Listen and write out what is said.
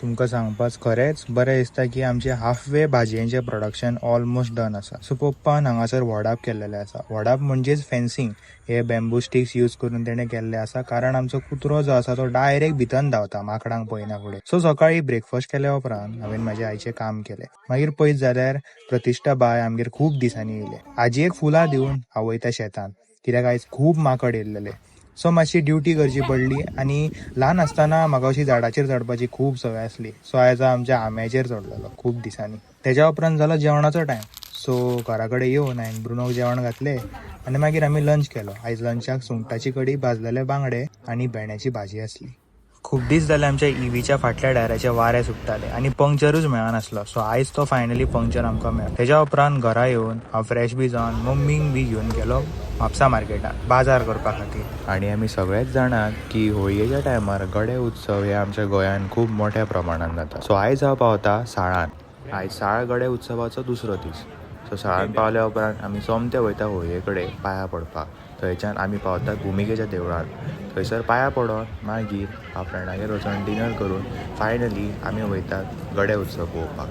तुमकां सांगपाच खरेंच बरें दिसता की आमचे हाफवे भाजयेंचें प्रोडक्शन ऑलमोस्ट डन आसा. सो पप्पान हांगासर वॉडाप केल्लेले आसा. वॉडाप म्हणजेच फेन्सिंग. हे बॅम्बू स्टिक्स यूज करून तेणें केल्ले आसा, कारण आमचो कुत्रो जो आसा तो डायरेक्ट भितन धांवता माकडांक पळयना फुडें. सो सकाळी ब्रेकफास्ट केल्या उपरांत हांवें म्हाज्या आईचें काम केलें. मागीर पळयत जाल्यार प्रतिश्ठा बाय आमगेर खूब दिसांनी येयले. आजयेक फुलां दिवन हांव वयता शेतान, कित्याक आयज खूब माकड येयल्लेले. सो मातशी ड्युटी करची पडली. आनी ल्हान आसतना म्हाका अशी झाडाचेर चडपाची खूब संवय आसली. सो आयज आमच्या आंब्याचेर चडलेलो खूब दिसांनी. तेज्या उपरांत जालो जेवणाचो टायम. सो घरा कडेन येवन हांवें ब्रुनोक जेवण घातलें आनी मागीर आमी लंच केलो. आयज लंचाक सुंगटाची कडी, भाजलेले बांगडे आनी भेंड्याची भाजी आसली. खूब दीस जाले आमच्या इवीच्या फाटल्या टायराचे वारे सुट्टाले आनी पंक्चरूच मेळनासलो. सो आयज तो फायनली पंक्चर आमकां मेळ्ळो. तेज्या उपरांत घरा येवन हांव फ्रेश बी जावन मम्मींक बी घेवन गेलो म्हापसा मार्केटान बाजार करपा खातीर. आनी आमी सगळेच जाणात की होळयेच्या टायमार गडे उत्सव हे आमच्या गोंयान खूब मोठ्या प्रमाणान जाता. सो आयज हांव पावता साळान. आयज साळ गडे उत्सवाचो दुसरो दीस. सो साळान पावल्या उपरांत आमी सोमते वयता होळये कडेन पांयां पडपाक. थंयच्यान आमी पावता भुमिकेच्या देवळान. थंयसर पांयां पडोन मागीर हांव फ्रेंडागेर वचून डिनर करून फायनली आमी वयतात गडे उत्सव पळोवपाक.